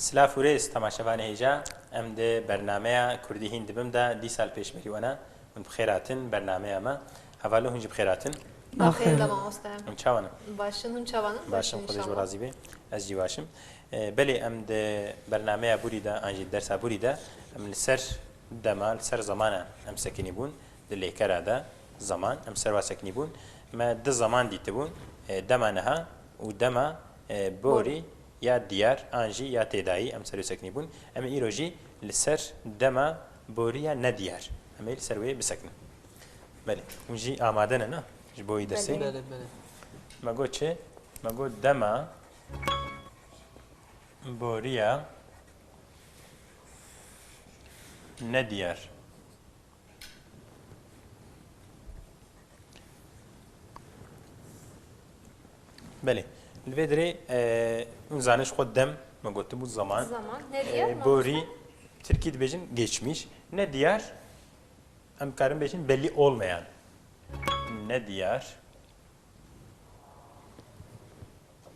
سلاف وريس تماشاوان هيجا ام دي برنامج كردي هند بمدا دي سال پیش مری وانا من بخيراتن برنامج ما حوالو هنج بخيراتن بخير دما استاد من چاوانا باشن هم چاوانا باشم خودش برازی به از جواشم بله ام دي برنامج بوريدا انجي درس بوريدا ام لسر دمال سر زمانه ام سكني بون دلي كرادا زمان ام سر واسكني بون ما د زمان ديتبون دمانها ودما بوري یا دیار آنجی یا تدایی ام سر سکنی بون ام ایروجی لسر دما بوریا ندیار ام ایل سروی بسکنن بله اونجی آماده نه جبوی درسی بله بله مگو چه مگو دما بوریا ندیار بله الفيدري زانش خود دم ما قلت bu zaman ne diyor bori Türkiye'de bejin geçmiş ne diğer emkarın bejin belli olmayan ne diğer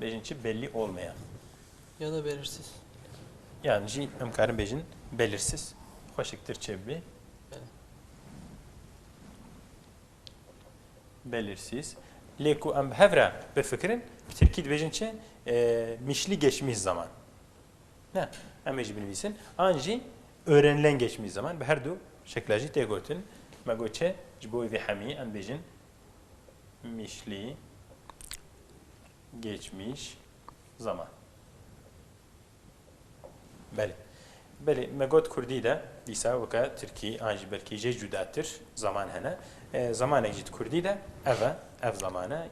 bejinçi belli olmayan ya da belirsiz. yani emkarın bejin belirsiz hoşiktir çebbi belirsiz leku em hevra befikrin Türkiye'de bejinçi mişli geçmiş zaman ne emeci bilirsin anji öğrenilen geçmiş zaman her du şeklacı tegotin magoçe jboy ve hami em bejin mişli geçmiş zaman beli beli megot kurdi de disa vaka Türkiye anji belki je judatır zaman hene zaman ecid kurdi de ev zamanı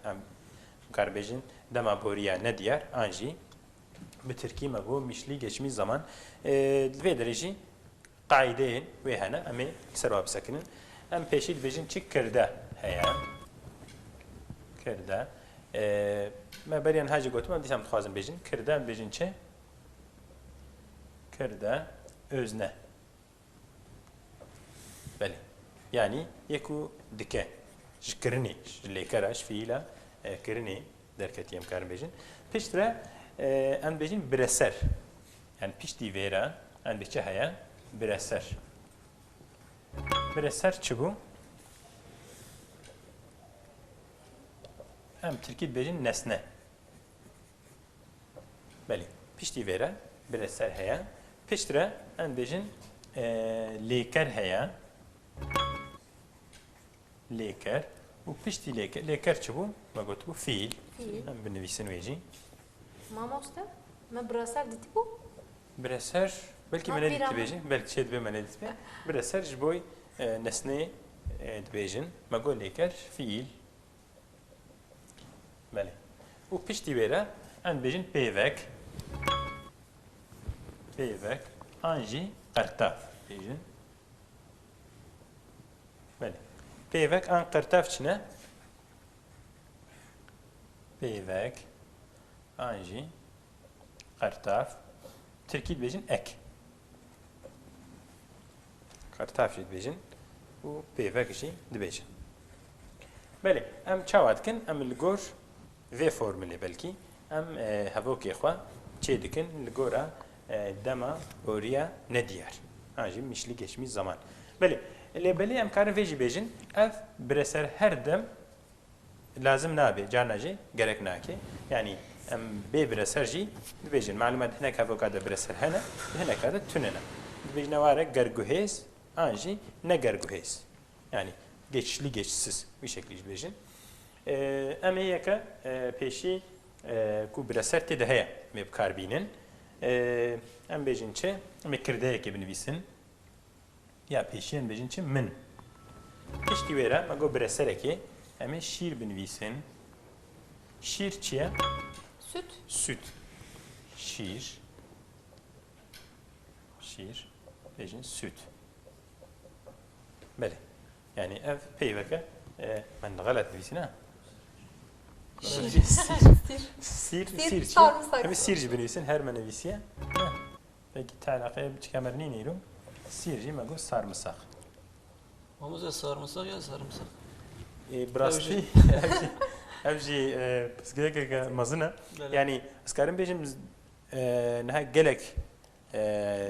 karbejin dema boriya ne diğer anji bi Türkiye mego mişli geçmiş zaman ve derece qaideyin ve hene emi servab sakinin em peşil bejin çık kirda heye kirda me beriyan hacı gotum disam tuazım bejin kirda bejin çe kirda özne beli yani yeku dike şkirini lekaraş fiila kirini derketiyem karın bejin piştre en bejin bireser yani pişti vera en beçe haya bireser çubu em Türkiye bejin nesne beli pişti vera bireser haya piştre en bejin leker haya leker و پشتی لیکر چه بود؟ ما گفت بود فیل. من بنویسن ویجی. ماما استاد ما براسر دیتی بود؟ براسر بلکی من ندیت بیجی. بلکی چه دبی من ندیت بی. براسر جبوی نسنه دبیجن. ما گفت لیکر فیل. بله. و پشتی بیره ان بیجن پیوک. پیوک. آنجی قرطاف بیجن. بله. پیوک آن قرطاف چنه؟ پیوک آنجی قرطاف ترکید بیجن اک قرطاف شد بیجن و پیوکشی دبیجن بله ام چاواد کن ام لگور و فرموله بلکی ام هفوکی خوا چه دکن لگورا دما بوریا ندیار آنجی مشلی geçmiş zaman بله لبلی ام کارن ویجی بیجن اف برسر هر دم لازم نابه جانجی گرک ناکه یعنی ام بی برسر جی بیجن معلومات هناك هفوکادا برسر هنا هناكادا توننا بیجن واره گرگوهیس آنجی نه گرگوهیس yani geçişli geçişsiz bir şekilde بیجن ام یکا پیشی کو برسر تده هیا مب کاربینن ام بیجن چه ام کرده که بنویسن یا پیشین بیجن چه من پشتی ویرا مگو برسره که همه شیر بنویسن شیر چیه؟ Süt. Süt şir بیجن süt بله yani ev peyveke ben غلط نویسین ha sir sarımsak. hem sirci bنویسین her من نویسیه peki talaqe çıkamarını neyrum sirci mago sarımsak Mamıza sarımsak ya sarımsak. براستی همچی پسگه که مزنه یعنی اسکارم بیشم نه گلک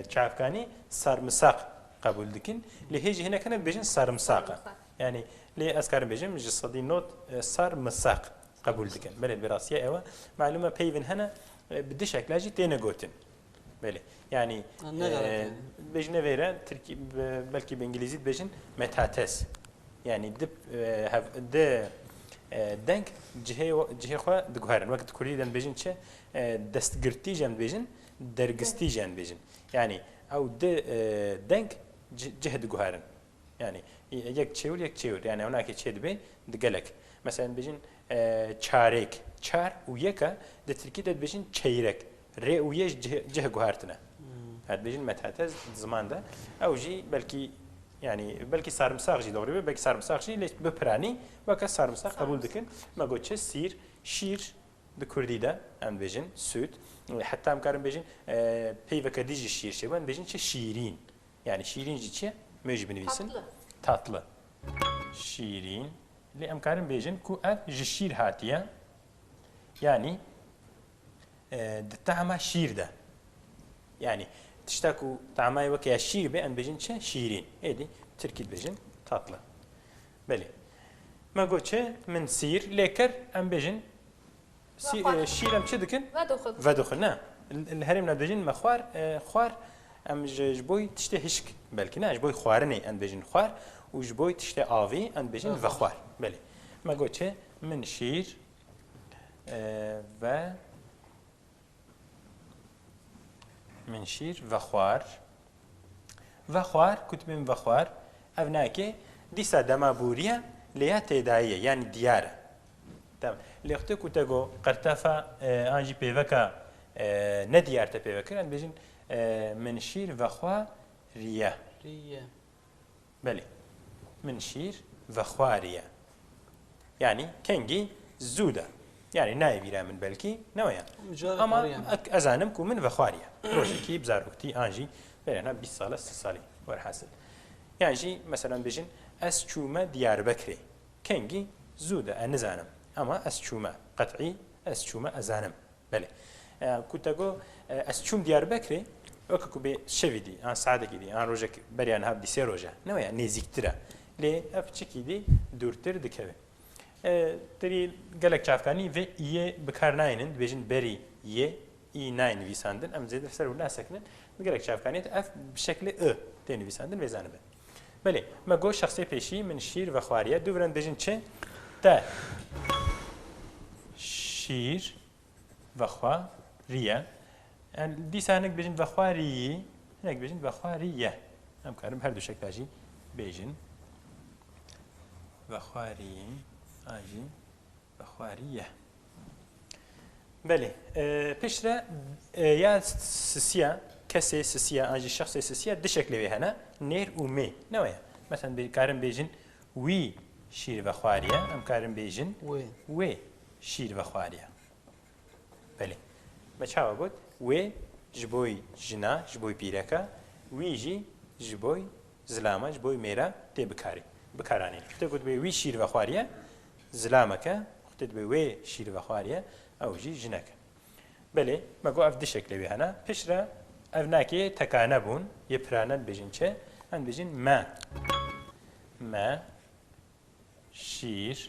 çavkanî sarımsak قبول dikin li hêjî hinekine bêjin sarımsak yani lê ez karim bêjim ji sedî not sarımsak قبول dikin belê bi rastiya ew malûma peyvên hene bi dişekla jî têne gotin belê yani bêjine vêre Tirkî belkî bi İngilîzî bêjin metates yani dip de denk cihê xwe diguherin wek Kurdî de bêjin çi destgirtî jî em dibêjin dergistî jî em dibêjin yani ew di denk cih diguherin yani yek çêwir yek çêwir yani ew nakê çê dibe di gelek mesela bêjin çarêk çar û yeka di Tirkî de dibêjin çeyrek rê û yê cih guhertine her bêjin methatez ziman de ew jî belkî yani belki sarımsak jî doğru be belki sarımsak jî lê bi piranî weke sarımsak qebûl dikin me got çi sîr şîr di Kurdî de em dibêjin süt heta em karin bêjin peyveke dî jî şîr şêwe em bêjin çi şîrîn yani şîrîn jî çi ye me jî binivîsin tatlı şîrîn lê em karin bêjin ku ev ji şîr hatiye yani di tahma şîr de yani tişta ku tamayê weke ya şîr be em bêjin çi şîrîn êdî Tirkî dibêjin tatlı belê me got çi min sîr lê kir em bêjin şîr em çi dikin vedixwin ne li herêm ne dibêjin me xwar em ji bo tiştê hişk belkî ne ji bo xwarinê em bêjin xwar û ji bo tiştê avî em bêjin vexwar belê me got çi min şîr ve من شیر و خوار کتبیم و خوار ev nake dîsa dema bûriye lêya têdayî yani diyar e tamam lê xwe ku te got qirtefa an jî pêveka ne diyar te pêvekir em bêjin min şîr ve xwa riye belê min şîr ve xwa riye yani kengî zû de yani nayê min belkî neweya ama ez zanim ku min vexwariye rojekî bi zaroktî an jî berêna 20 sal 30 salî werhasil yani jî mesela bêjin ez çûme Diyarbekirê kengî zû de ez nizanim ama ez çûme qetî ez çûme ez zanim belê ku te got ez çûm Diyarbekirê weke ku bê şevî dî an saedekî dî an rojek beriyan hev dî sê roje neweya nêzîktir e lê ev çikî dî dûrtir dikeve تری گلک چافکانی و یه بکار ناینن بیشتر بری یه ای ناین ویساندن ام زیاد سر و ناسکنن گلک چافکانی اف بشکل تین ویساندن ویزانه به بله ما گو شخصی پیشی من شیر و خواریه دو برند بیشتر چه تا شیر و خواریه دی سانک بیشتر و خواریه هنگ بیشتر و خواریه ام کارم هر دو شکل آجی بیشتر و خواریه آجی بخواریه بله پیشتر یا سسیا کسی سسیا آجی شخص سسیا دو شکلی هنه نیر و می نوعه مثلا کارم بیجن وی شیر بخواریه ام کارم بیجن وی شیر بخواریه بله بچه بود وی جبوی جنا جبوی پیرکا وی جی جبوی زلامه جبوی میرا تی بکارانی تو گفت وی شیر بخواریه زلامەکە خوتت بێ وێ شیر بەخواریە ئەو ژی ژنەکە بەلێ مەگۆ ئەف دشێک لەوێ هەنا پشرە ئەف ناکێ تەکانە بوون یە پرانە بێژین چێ ئەن بێژین مە شیر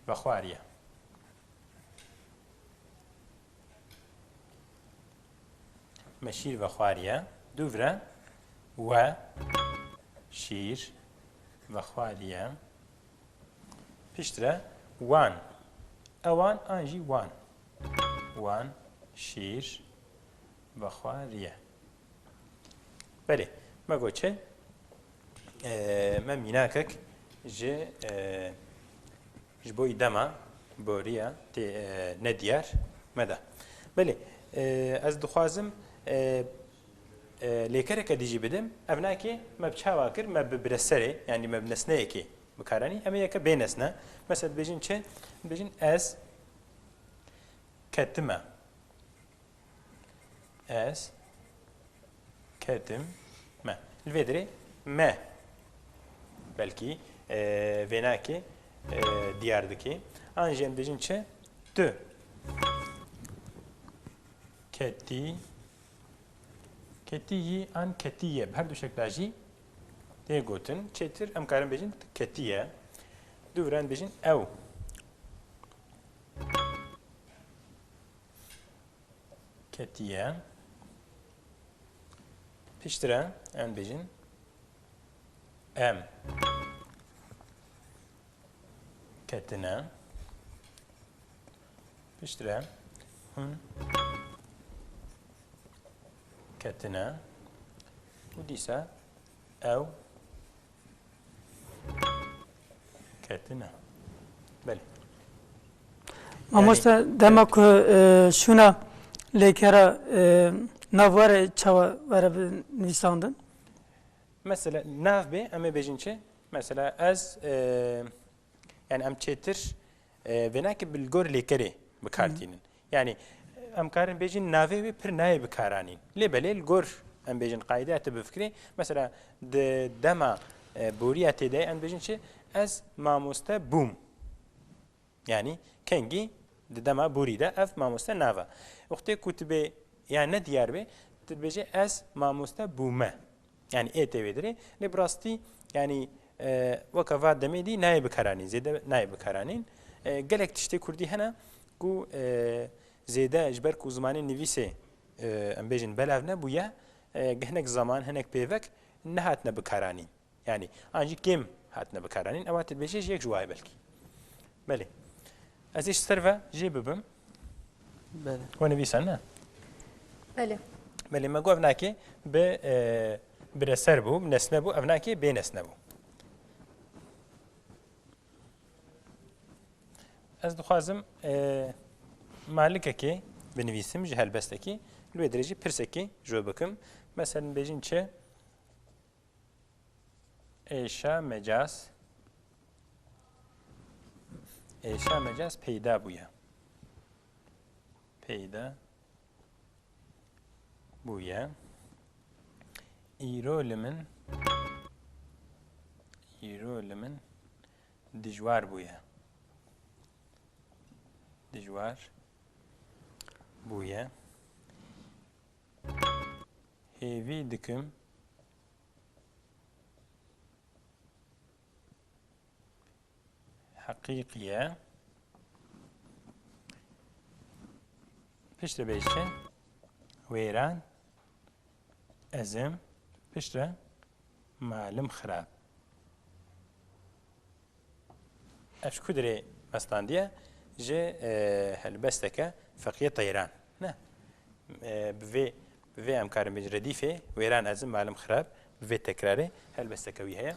بەخواریە مە شیر بەخواریە دوورە وە شیر بەخواریە پشترە وان ئەوان ئاژی وان شیر بەخواریە بەێ مەگۆ چێ مە میناکەک ji بۆی دەما بۆریە نەدیار مەدا بەێ ئەس دخوازم لێکەرێکە دیژی بدەم ئەف ناکێ مە بچاوا کرد مە ببرە سەرێ ینی مە بنەسنەیەکێ بکارانی ئەمە یەکە بێنەسنە مەسەد بێژین چێ بێژین ئەس کەتمە ئەس کەتمە لێ درێ مە بەلکی vênakê diyar dike an jî em bêjin çi tu ketî کتیی آن کتیه به هر دو شکل جی تێگوتن چێتر ئەم کارم بێژین کەتیە دووران بێژین ئەو کەتیە پشترە ئەم بێژین ئەم کەتنە پشترە هون کەتنە و دیسە ئەو کەتنە بەێ مامۆستا دەما ku şûna lêkera navwarê çawa were nivîsandin? Mesela nav bê em ê bêjin çi? Mesela ez yani em çêtir vê nake bil gor lêkerê bikartînin. Yani em karin bêjin navê wê pir nayê bikaranîn. Lê belê li gor em bêjin qaîdeya te bifikirê. Mesela di dema boriya têdayê em bêjin çi? Ez mamoste bûm. Yani kengî di dema borî de ev mamoste nava. Wextê ku tu bê yani ne diyar bê tu dibêje ez mamoste bûme. Yani ETV'dir. Ne brasti yani vaka va demedi nayê bikaranîn zêde nayê bikaranîn. Gelek tiştê Kurdî hene ku zêde ji ber ku zimanê nivîsê em bêjin belav nebûye hinek zaman hinek pêvek nehatine bikaranîn. Yani an jî kêm hatine bikaranîn ewa tu dibêje ji yek ji wayê belkî. Belê. Ez ê ji ser ve jê bibim. بله We nivîsan ne? بله Belê me got ev nake bi bireser bû, nesne bû, ev nake bê nesne bû. Ez dixwazim malikekê binivîsim ji helbestekî, li wê derê jî pirsekê ji we bikim. Mesela bêjin çi? Êşa mecaz êşa mecaz peyda bûye. Peyda bûye. îro li min dijwar bûye. Dijwar bûye. Hêvî dikim heqîqiye. Piştre bêjçe wêran ezim piştre malim xirab. Ev ji ku derê mestandiye ji helbesteke feqiye teyran. Ne? Bi vê em karin bêjin redîfê wêran ezim malim xirab bi vê tekrarê helbesteke wî heye.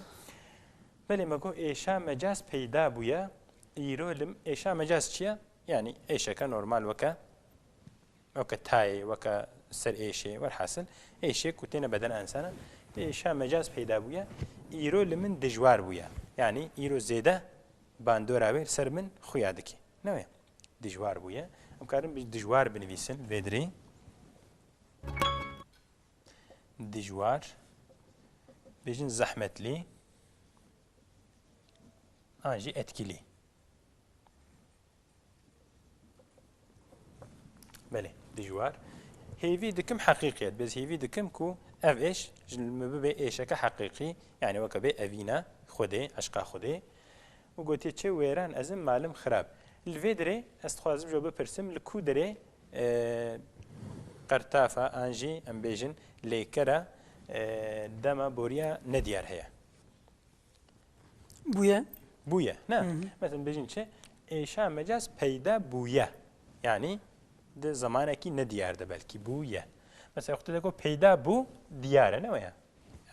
Belê me got êşa mecaz peyda bûye. Îro li êşa mecaz çi ye? Yani êşeke normal weke وەکە تایێ وەکە سەر ئێشێ وەرحاصل ئێشێک و تێنە بەدەن ئەنسانە ئێشا مەجاز پەیدا بووە ئیرۆ لە من دژوار بووە یعنی ئیرۆ زێدە باندۆراوێ سەر من خویا دکێ نەوێ دژوار بووە ئەم کارم دژوار بنویسن وێدرێ دژوار بێژن زەحمەتلی ئاژی ئەتکیلی بله دژوار هیوی دکم حقیقیت بس هیوی دکم کو اف ايش مبه ايشك حقيقي يعني وكبه افينا خوده اشقا خوده وقلت چه ويران ازم معلم خراب الفيدري استخوازم جو بپرسم لكو دري قرطافه انجي ام بيجن ليكرا دما بوريا نديار هي بويا نعم مثلا بيجن چه ايشا مجاز پیدا بويا يعني de zamaneki ne diyardı belki bu ye. Mesela ortada ko peyda bu diyare ne ya?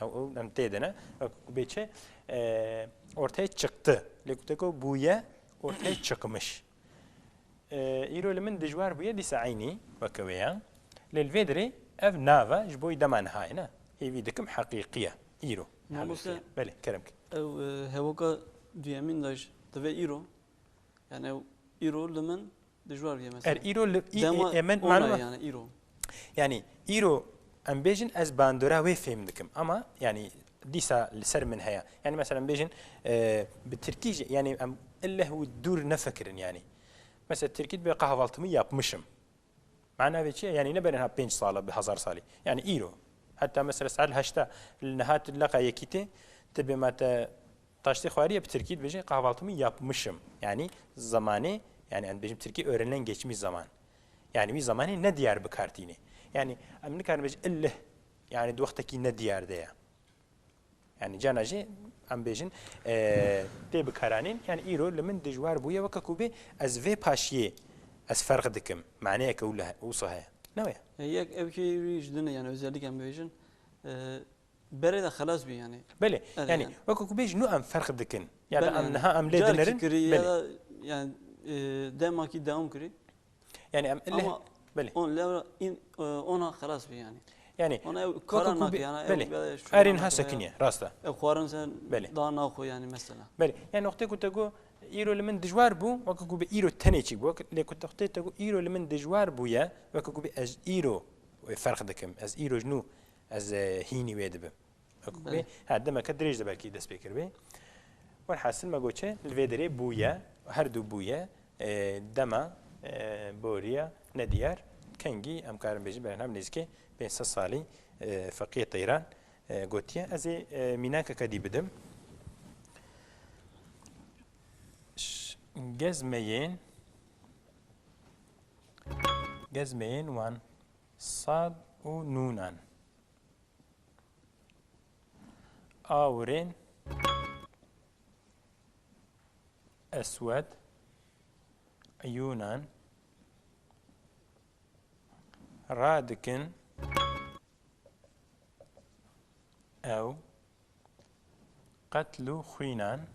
O hem tedene beçe ortaya çıktı. Lekuteko bu ye ortaya çıkmış. İrolimin dijwar bu ye disa ayni vakaveya. Lelvedri ev nava jboy daman hayna. Evi dikim hakikiye. İro. Mamoste Bele keremki. ev hevoka duyemin daj deve iro yani ev iro limen dijwar ye mesela. İro emen malum yani iro. Yani İro em bejin ez bandora ve fehim dikim ama yani disa ser min haya. Yani mesela bejin bitirkice yani em illa hu dur ne fikrin yani. Mesela Türkiye'de bir kahvaltımı yapmışım. Mana ve şey yani ne beren ha 5 sala bir 1000 sali. Yani İro حتى مثلا ساعات الهشتا النهات اللقا يكيتي تبي ما تاشتي خواريه بتركيد بيجي قهوالتمي yapmışım يعني زمانه يعني عند بيجي بتركي öğrenilen geçmiş zaman يعني مي زمانه ne diyar بكارتيني يعني أمن كان بيجي إله يعني دوختكي ne diyar ده يعني جاناجي ام بيجن تي بكارانين يعني ايرو لمن دجوار بويا وككوبي از في باشيه از فرق دكم معناه كولها وصها نويا هي ابكي ريج دنا يعني özellikle بيجن بريده خلاص بي يعني بله يعني وككوبي نو ام فرق دكن يعني ام نها ام ليدنرن بله يعني دائما كي داوم كري يعني ام اله بله اون لا اون خلاص بي يعني انا كوكوبي يعني بله ارينها سكنيه راستا اخوارن سن بله دانا اخو يعني مثلا بله يعني وقت كنت اقول ايرو لمن دجوار بو وككوبي ايرو تانيتشي بو اللي كنت اختي تقول ايرو لمن دجوار بويا وككوبي از ايرو فرق دكم از ايرو جنو از هيني ويدب وككوبي هذا ما كدريج دبالكي دس بيكر بي والحاصل ما قلتش الفيدري بويا هردو بويا دما بوريا نديار كنجي ام كارم بيجي برنامج نيزكي بين صالي فقيه طيران قوتيا ازي ميناكا كدي بدم جزمين وان صاد ونونان آورين أسود عيونان رادكن أو قتل خينان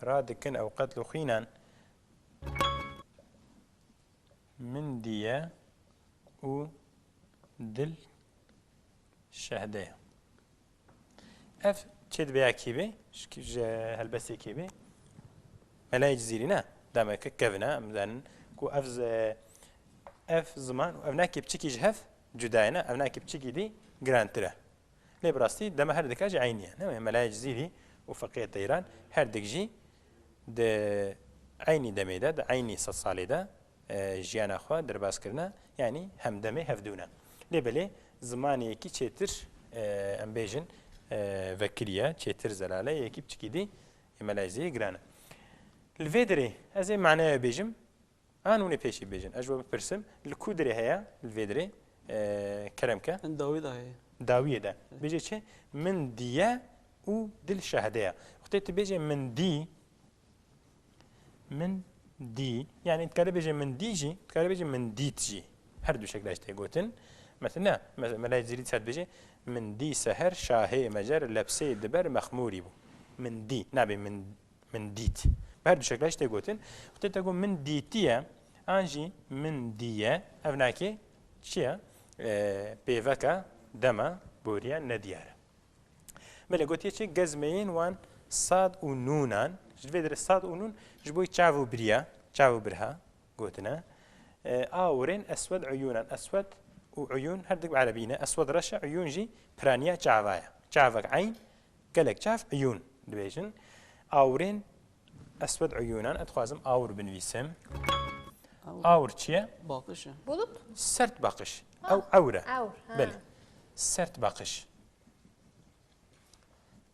رادكن أو قتل خينان من ديا و دل شهداء اف تشد بيا كيبي هلبسي كيبي ملاي جزيرنا دام كفنا مثلا كو افز اف زمان افناكي بتشكي جهف جداينا افناكي بتشكي دي جرانترا لي براستي دام هردك اجي عينيا نعم ملاي جزيري وفقيه طيران هردك جي د عيني دميدا د عيني صالي دا جيانا خوا درباس كرنا يعني هم دمي هفدونا لبلي زماني كي تشتر ام بيجن فكريا تشتر زلاله يكي بتشكي دي ملايزي جرانا الفيدري ازي معناه بيجم انوني بيشي بيجن اجوا برسم الكودري هيا الفيدري كرمكه داويدا هي داويدا بيجي شي من ديا و دل شهداء وقت بيجي من دي من دي يعني تكلم بيجي من ديجي تكلم بيجي من ديتجي هردو شكلاش تيغوتن مثلا ملاي زيري تساد بيجي من دي سهر شاهي مجر لبسي دبر مخموري بو من دي نابي من ديت بهردو شكلاش تيغوتن وقت تقول من ديتيا انجي من ديا افناكي شيا بيفكا دما بوريا نديار بله قلت شي جزمين وان صاد ونونان جديد الصاد ونون جبوي تشافو بريا تشافو برها قلتنا آورين أسود عيونا أسود وعيون هردك بعربينا أسود رشا عيون جي برانيا تشافايا تشافك عين قالك تشاف عيون دبيجن آورين أسود عيونا أتخوازم آور بنويسم آور تشيا باقش بلوط سرت باقش أو عورة عور بله سرت باقش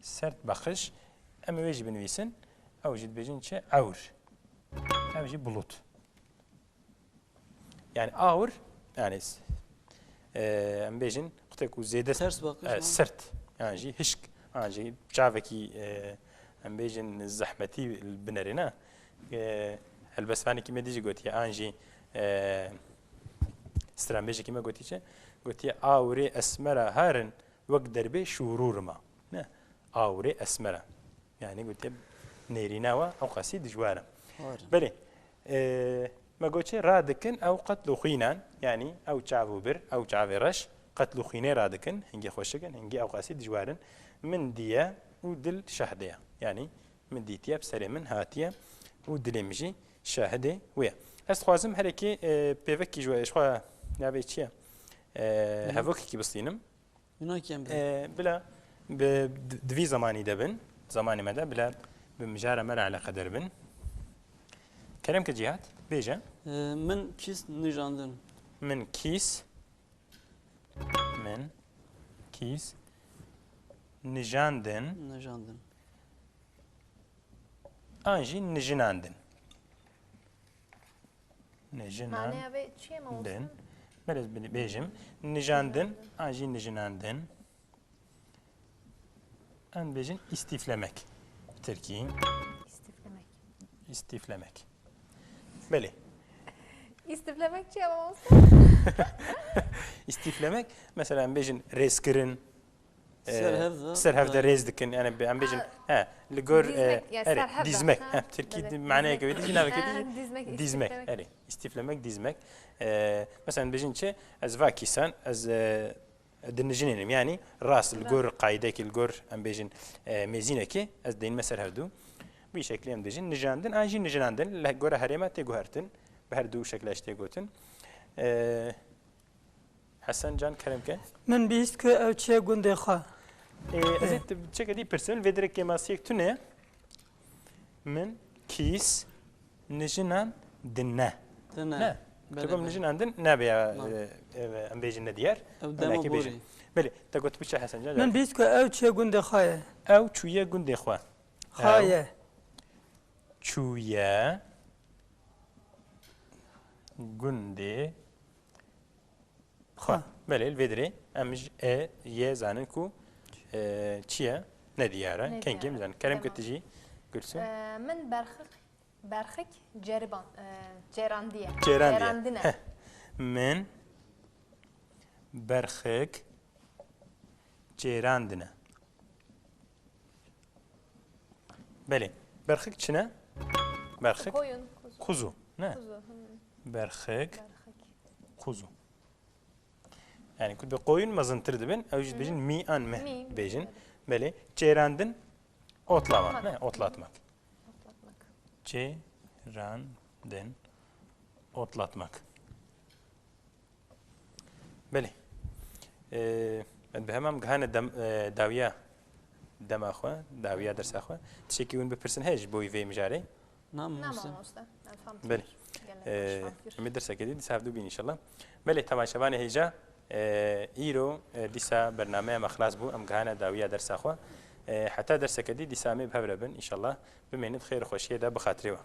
سرت باقش أما ويجي بنويسن أو جد بيجن شيء عور أو جي بلوط يعني عور يعني أم بيجن قلتلك زيادة سرت باقش سرت يعني جي هشك يعني جي بشافكي أم بيجن الزحمتي البنرنا هالبسفاني كيما ديجي قلت يا أنجي استرام بيجي كيما قلت يا عوري أسمرة هارن وقت دربي شرور ما عوري أسمرة يعني قلت نيريناوا أو قصيد جوانا بلي ما قلتش رادكن أو قتلو خينان يعني أو تشافو بر أو تشافي رش قتلو خيني رادكن هنجي خوشكن هنجي أو قصيد جوارن من ديا ودل شهديا يعني من ديتيا بسري من هاتيا ودل مجي شاهدي ويا استخوازم هركي بيفكي جوا شخوا نابي تشيا هفوكي كي بسطينم بلا بدفي زماني دبن زماني مدى بلا بمجارة مرة على قدر بن کرم که جهات بیجه من کیس نژاندن من کیس نجاندن نژاندن آنجی نجناندن نجناندن معنی اوه چیه مامۆستا؟ برز بیجم نجاندن آنجی نجناندن ان بیجن istiflemek Türkiye İstiflemek. istiflemek بله İstiflemek çiye mamamosta? istiflemek mesela بیجن rez kırın Serhevde. serhevde rez dikin yani em بیجن ha ligor Dizmek, yani serhevde. dizmek Ha, Türkiye evet, manaya dizmek. göre yine Ha, dizmek, dizmek istiflemek. evet istiflemek dizmek mesela بیجن çe az vakisan az دنجنينم يعني راس الجور قايدك الجور ام بيجن ميزينكي از دين مسر هردو بشكل ام دجن نجاندن انجي نجاندن لا جور هريمه تيغوهرتن بهردو شكل اشتيغوتن حسن جان كرمكه من بیست که او چه گنده خواه ازت تشك دي بيرسون فيدرك كيماسيك تونه من كيس نجنان دنا دنه لا تقوم نجناندن نابيا ام بيجن ديار او دمو بوري بله تقول بيش حسن جان من بیست که او چه گنده خواه او چویه گنده خواه خواه چویه گنده خواه بله الفيدري امج يه زانن كو چیه ندیاره ندیاره. کنگی میزن کرم تمام. کتیجی گلسون من berxik ceriban, cerandiye. Cerandiye. Cerandine. من برخک جیراندنه بله برخک چنه برخک Koyun, kuzu. kuzu ne Kuzu. برخک Berxik. kuzu yani كنت بقوين مزنتر دبن او جد بيجن مي ان مه Mi, بيجن evet. بله جيراندن otlamak Otlamak. ne otlatmak Otlatmak. جيراندن otlatmak بله بهمم جهان داوية دم أخوة داوية درس أخوة تشكي وين ببرسن هيج بوي في مجاري نعم Ne موسى mamamosta? Ben famtır. بله Gene famtır. من درس أكيد سافدو بين إن شاء الله بله تمام شبانه هيجا إيرو ديسا برنامج مخلاص بو أم جهان داوية درس أخوة حتى درس أكيد ديسا مي بهبربن إن شاء الله بميند خير خوشية ده بخاطري